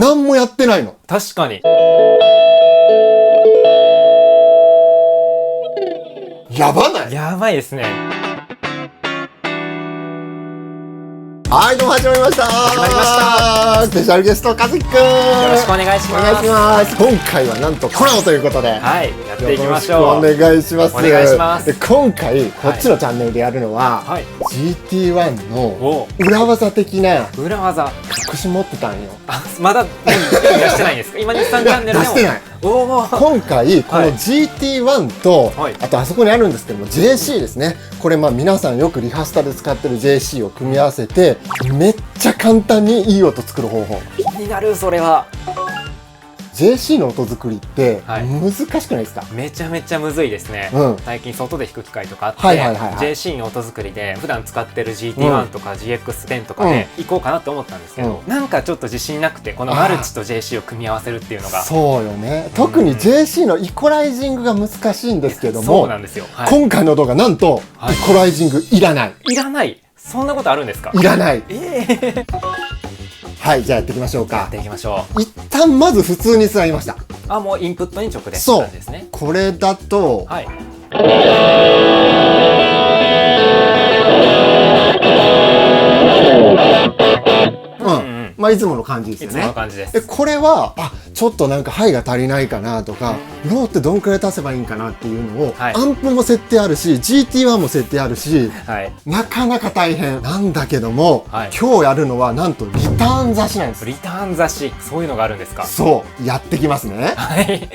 何もやってないの。確かに。やばない？やばいですね。はい、どうも始まりました。始まりました。スペシャルゲスト、かずきくん。よろしくお願いします。お願いします。今回はなんとコラボということで。はい、やっていきましょう。よろしくお願いします。お願いします。で、今回、こっちのチャンネルでやるのは、はい、GT1 の裏技的な、裏技。隠し持ってたんよ。あ、まだ、出してないんですか？今、日産チャンネルでも。出してない。今回この GT1 と、あとあそこにあるんですけども JC ですね。これ皆さんよくリハスタで使ってる JC を組み合わせてめっちゃ簡単にいい音作る方法。気になる。それは JC の音作りって難しくないですか？めちゃめちゃむずいですね。最近外で弾く機会とかあって JC の音作りで普段使ってる GT1 とか GX10 とかで行こうかなって思ったんですけど、なんかちょっと自信なくて、このマルチと JC を組み合わせるっていうのが。そうよね。特に JC のイコライジングが難しいんですけども、そうなんですよ。今回の動画なんとイコライジングいらない。いらない。そんなことあるんですか？いらない。はい、じゃあやっていきましょうか。やっていきましょう。一旦まず普通につなぎました。あ、もうインプットに直で。そうですね。これだと、はい。いつもの感じですよね。いつもの感じです。で、これは、ちょっとなんかハイが足りないかなとか、ローってどんくらい足せばいいんかなっていうのを、アンプも設定あるし、GT1 も設定あるし、なかなか大変なんだけども、今日やるのはなんとリターン差しなんです。リターン差し、そういうのがあるんですか？そう、やってきますね。はい。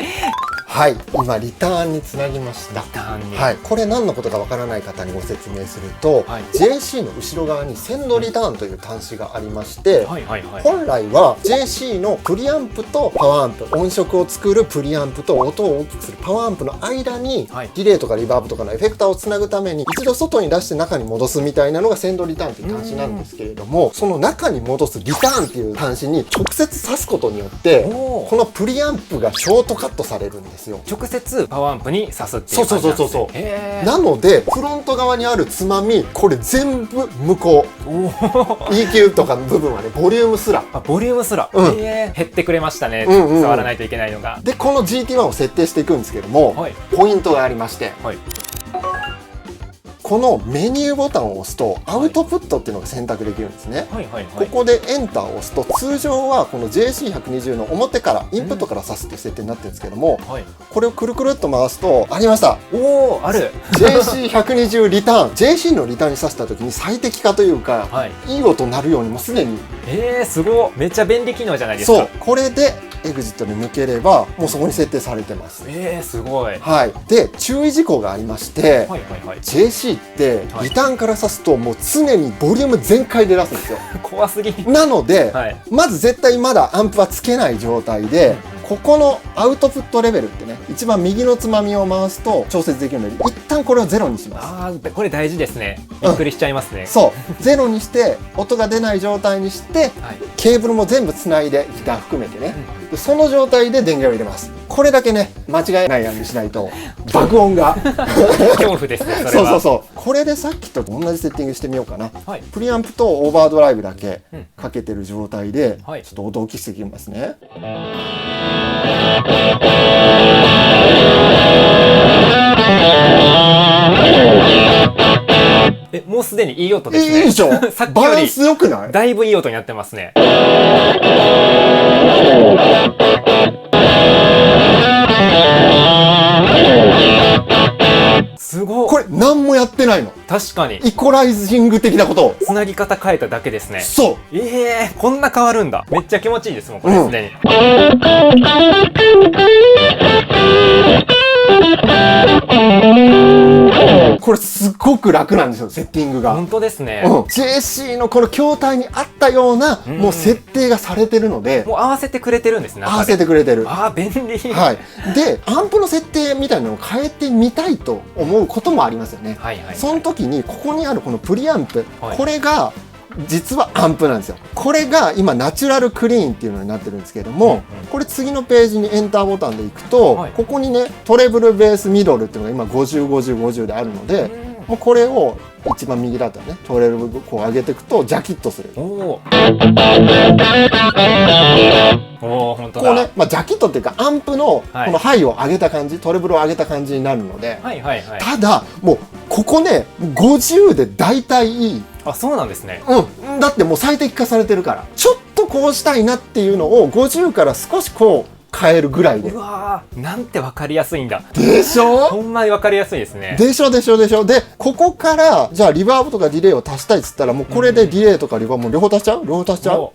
はい、今リターンにつなぎました。リターンに。はい、これ何のことかわからない方にご説明すると、JC の後ろ側に線路リターンという端子がありまして、本来は JC のプリアンプとパワーアンプ、音色を作るプリアンプと音を大きくするパワーアンプの間に、ディレイとかリバーブとかのエフェクターをつなぐために一度外に出して中に戻すみたいなのが線路リターンという端子なんですけれども、その中に戻すリターンっていう端子に直接挿すことによってこのプリアンプがショートカットされるんですよ。直接パワーアンプに挿すっていう感じなんですね。そうなのでフロント側にあるつまみ、これ全部無効。EQ とかの部分はね、ボリュームすら減ってくれましたね。触らないといけないのが。で、この GT1 を設定していくんですけども、ポイントがありまして、このメニューボタンを押すとアウトプットっていうのが選択できるんですね。ここでエンターを押すと、通常はこの JC120 の表からインプットから挿すっていう設定になってるんですけども、これをくるくるっと回すとありました。おー、ある。 JC120 リターン。 JC のリターンに挿した時に最適化というか、いい音鳴るようにもうすでに。すごい。めっちゃ便利機能じゃないですか。そう、これでエグジットで抜ければもうそこに設定されてます。すごい。で、注意事項がありまして、JC ってリターンから挿すともう常にボリューム全開で出すんですよ。怖すぎ。なので、まず絶対まだアンプはつけない状態で、ここのアウトプットレベルってね、一番右のつまみを回すと調節できるので、一旦これをゼロにします。これ大事ですね。びっくりしちゃいますね。そうゼロにして音が出ない状態にして、ケーブルも全部つないでギター含めてね、でその状態で電源を入れます。これだけね、間違えないようにしないと爆音が恐怖ですね。それは。そうこれでさっきと同じセッティングしてみようかな。プリアンプとオーバードライブだけかけてる状態で、ちょっと音を大きくしていきますね。もうすでにいい音ですね。いいでしょ。バランス良くない？だいぶいい音になってますね。すごい。これ何もやってないの。確かに。イコライジング的なことをつなぎ方変えただけですね。そう。こんな変わるんだ。めっちゃ気持ちいいですもん、これすでに。これすごく楽なんですよ、セッティングが。本当ですね。JC のこの筐体に合ったようなもう設定がされてるので、もう合わせてくれてるんですね。合わせてくれてる。便利。で、アンプの設定みたいなのを変えてみたいと思うこともありますよね。その時にここにあるこのプリアンプ、これが実はアンプなんですよ。これが今ナチュラルクリーンっていうのになってるんですけれども、これ次のページにエンターボタンでいくと、ここにねトレブルベースミドルっていうのが今505050であるので、もうこれを一番右だったらね12こう上げていくとジャキッとする。おお、本当だ。こうね、まあ、ジャキットっていうかアンプのこのハイを上げた感じ、トレブルを上げた感じになるので、ただもうここね50で大体いい。あ、そうなんですね。うん、だってもう最適化されてるから、ちょっとこうしたいなっていうのを50から少しこう変えるぐらいで。うわー、なんて分かりやすいんだ。でしょ。ほんまに分かりやすいですね。でしょでしょでしょ。でここからじゃあリバーブとかディレイを足したいっつったらもうこれでディレイとかリバーブも両方足しちゃう、両方足しちゃう。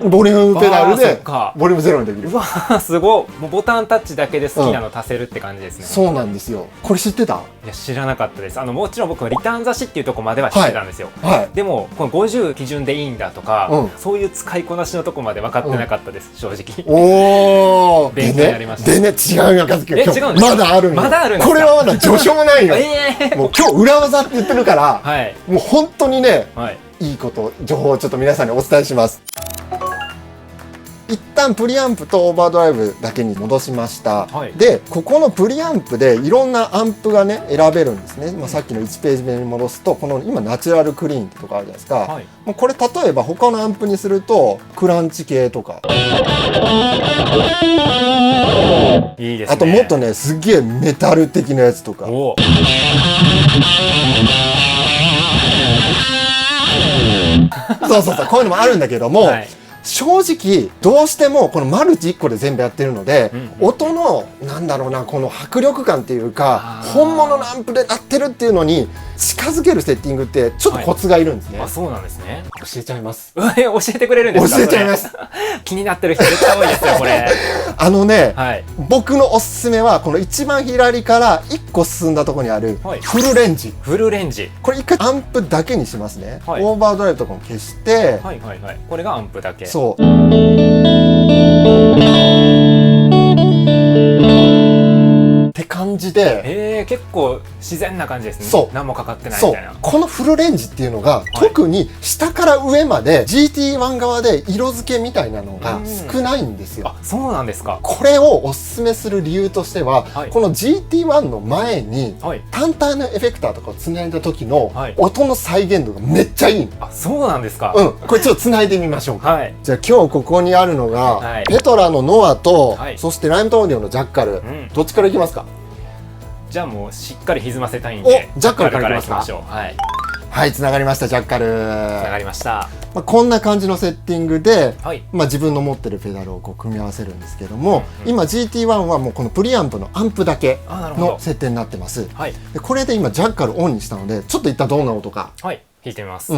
ボリュームペダルでボリュームゼロにできる。うわー、すごい。もうボタンタッチだけで好きなの足せるって感じですね。そうなんですよ。これ知ってた？いや、知らなかったです。もちろん僕はリターン雑誌っていうところまでは知ってたんですよ。でもこの50基準でいいんだとか、そういう使いこなしのとこまで分かってなかったです、正直。おお。勉強になりました。でね、違うよ、和樹。違うんですか？まだあるんよ。まだあるんですか？これはまだ序章もないよ。もう今日裏技って言ってるから、もう本当にね、いいこと情報をちょっと皆さんにお伝えします。一旦プリアンプとオーバードライブだけに戻しました、でここのプリアンプでいろんなアンプがね選べるんですね、まあ、さっきの1ページ目に戻すとこの今ナチュラルクリーンってとこあるじゃないですか、もうこれ例えば他のアンプにするとクランチ系とかいいですね。あともっとねすげえメタル的なやつとかそうそうそう、こういうのもあるんだけども、正直どうしてもこのマルチ1個で全部やってるので、音のなんだろうな、この迫力感っていうか本物のアンプで鳴ってるっていうのに近づけるセッティングってちょっとコツがいるんですね。あ、そうなんですね。教えちゃいます。教えてくれるんですか？教えちゃいます。気になってる人絶対多いですよこれ。僕のおすすめはこの一番左から1個進んだところにあるフルレンジ。フルレンジ。これ一回アンプだけにしますね。オーバードライブとかも消して、これがアンプだけ。そう。って感じで、結構自然な感じですね。そう、何もかかってないみたいな。このフルレンジっていうのが、特に下から上まで GT1 側で色付けみたいなのが少ないんですよ。あ、そうなんですか。これをおすすめする理由としては、この GT1 の前に単体のエフェクターとかをつないだ時の音の再現度がめっちゃいいの。あ、そうなんですか。これちょっとつないでみましょうか。じゃあ今日ここにあるのが、ペトラのノアと、そしてライムトーディオのジャッカル、どっちからいきますか？じゃあもうしっかり歪ませたいんで、ジャッカルからいきましょう。はい、つながりました、ジャッカル。つながりました。こんな感じのセッティングで、自分の持ってるペダルをこう組み合わせるんですけども、今 GT1 はもうこのプリアンプのアンプだけの設定になってます。でこれで今ジャッカルオンにしたので、ちょっと一旦どんな音か弾いてみます。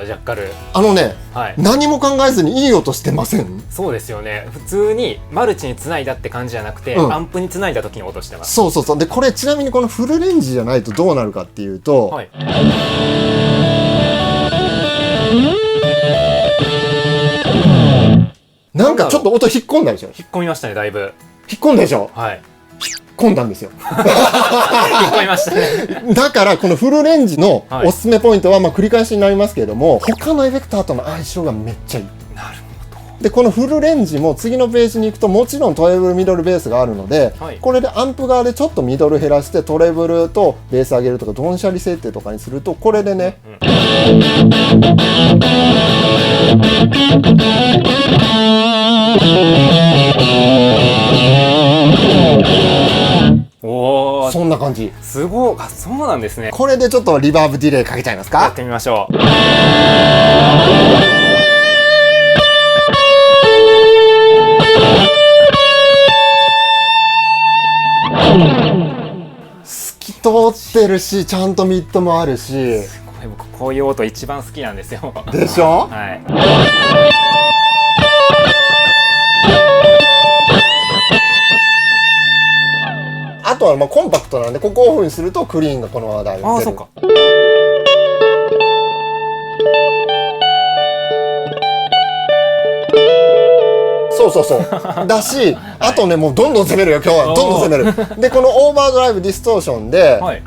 ジャッカル。何も考えずにいい音してません？そうですよね。普通にマルチにつないだって感じじゃなくて、アンプにつないだ時に音してます。そうそうそう。でこれちなみにこのフルレンジじゃないとどうなるかっていうと、なんかちょっと音引っ込んだでしょ？引っ込みましたね、だいぶ。引っ込んだでしょ？引っ込んだんですよ。引っ込みましたね。だからこのフルレンジのおすすめポイントは、繰り返しになりますけれども、他のエフェクターとの相性がめっちゃいい。なるほど。でこのフルレンジも次のページに行くともちろんトレブルミドルベースがあるので、これでアンプ側でちょっとミドル減らしてトレブルとベース上げるとかドンシャリ設定とかにすると、これでね、そんな感じ。すごい。あ、そうなんですね。これでちょっとリバーブディレイかけちゃいますか？やってみましょう。透き通ってるし、ちゃんとミッドもあるし。すごい、僕こういう音一番好きなんですよ。でしょ？あとはコンパクトなんで、ここをオフにするとクリーンがこのまま出る。ああ、そうか。そそうそうそうだし、あとねもうどんどん攻めるよ今日は。どんどん攻めるでこのオーバードライブディストーションで、はい、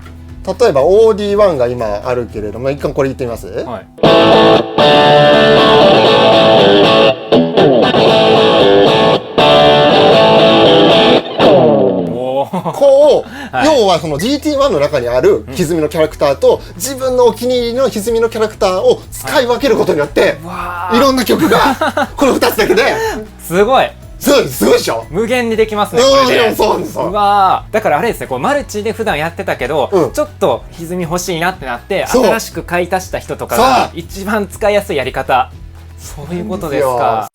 例えば OD1 が今あるけれども、一回これ言ってみます、はい、こう、はい、要はその GT1 の中にある歪みのキャラクターと自分のお気に入りの歪みのキャラクターを使い分けることによって、はい、いろんな曲がこの2つだけですごいすごいでしょ。無限にできますねこれで。そうです。うわだからあれですね、こうマルチで普段やってたけど、ちょっと歪み欲しいなってなって新しく買い足した人とかが一番使いやすいやり方、そういうことですか。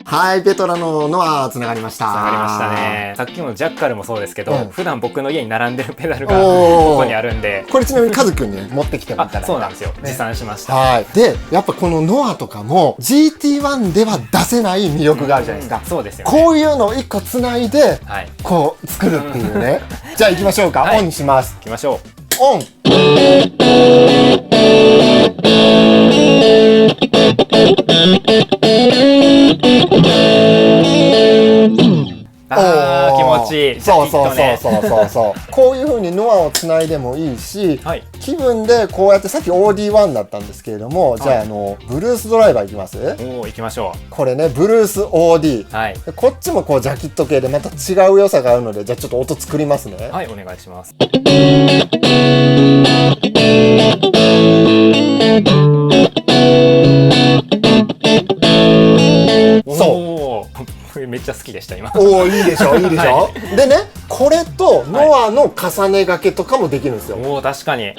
はい、ペトラのノアつながりました。つながりましたね。さっきのジャッカルもそうですけど、普段僕の家に並んでるペダルがここにあるんで、これちなみにカズくんに持ってきてもらったら。そうなんですよ、持参しました。はい。でやっぱこのノアとかも GT1 では出せない魅力があるじゃないですか。そうですよね。こういうのを1個つないでこう作るっていうね。じゃあ行きましょうか。オンにします。行きましょう。オン。あー気持ちいい。そうこういう風にノアをつないでもいいし、はい、気分でこうやって、さっき OD1 だったんですけれども、じゃあブルースドライバーいきます。おお、行きましょう。これねブルース OD、はい、こっちもこうジャケット系でまた違う良さがあるので、じゃあちょっと音作りますね。はい、お願いします。めっちゃ好きでした今。おお、いいでしょいいでしょ、はい、でねこれとノアの重ね掛けとかもできるんですよ。おお、確かに。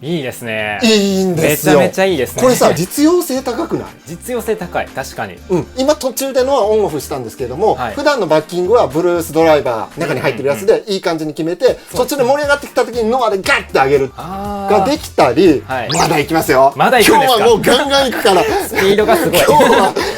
いいですね。いいんですよ。めちゃめちゃいいですね。これさ、実用性高くない？実用性高い、確かに。今途中でのはオンオフしたんですけれども、普段のバッキングはブルースドライバー中に入ってるやつでいい感じに決めて、途中で盛り上がってきた時にノアでガッて上げるができたり、まだいきますよ。まだいくんですか？今日はもうガンガンいくから。スピードがすごい。今日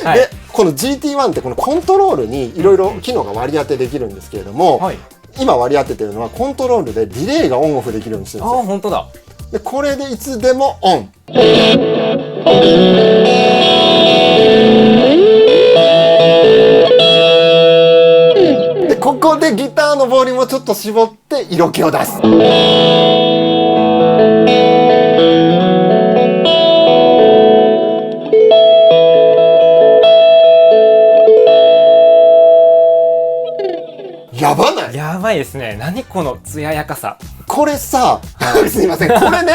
はでこの GT1 ってこのコントロールにいろいろ機能が割り当てできるんですけれども、今割り当ててるのはコントロールでディレイがオンオフできるようにしてるんですよ。あ、本当だ。でこれでいつでもオン。でここでギターのボリュームをちょっと絞って色気を出す。やばない？やばいですね。何この艶やかさ。これさ、すいません、これね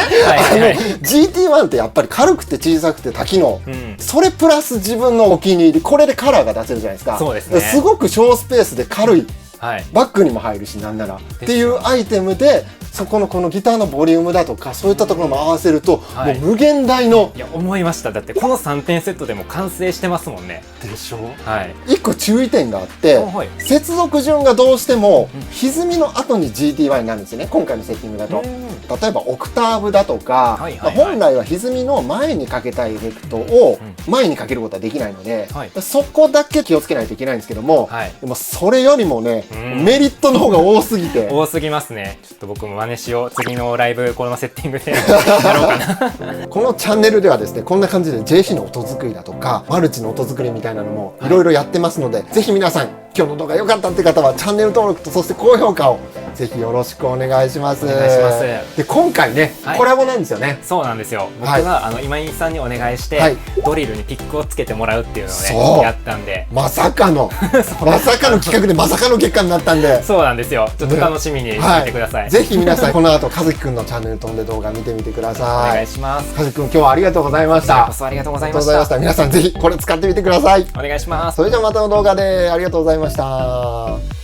GT1 ってやっぱり軽くて小さくて多機能、それプラス自分のお気に入り、これでカラーが出せるじゃないですか。そうですね。すごく小スペースで軽い、バッグにも入るし、なんならっていうアイテムで、そこのこのギターのボリュームだとかそういったところも合わせると、もう無限大の。いや、思いました。だってこの3点セットでも完成してますもんね。でしょ。はい。1個注意点があって、接続順がどうしても歪みの後に GT1 になるんですよね、今回のセッティングだと。例えばオクターブだとか、本来は歪みの前にかけたいエフェクトを前にかけることはできないので、そこだけ気をつけないといけないんですけども、でもそれよりもね、メリットの方が多すぎて。多すぎますね。ちょっと僕も真似しよう。次のライブこのセッティングでやろうかな。このチャンネルではですね、こんな感じで JC の音作りだとかマルチの音作りみたいなのもいろいろやってますので、ぜひ皆さん今日の動画良かったって方はチャンネル登録とそして高評価をぜひよろしくお願いします。お願いします。で今回ね、コラボなんですよね。そうなんですよ。僕が今井さんにお願いしてドリルにピックをつけてもらうっていうのをねやったんで、まさかの企画でまさかの結果になったんで、そうなんですよ。ちょっと楽しみにしていてください。ぜひ皆さんこの後和樹くんのチャンネル飛んで動画見てみてください。お願いします。和樹くん今日はありがとうございました。こそありがとうございました。皆さんぜひこれ使ってみてください。お願いします。それじゃあまたの動画でありがとうございました。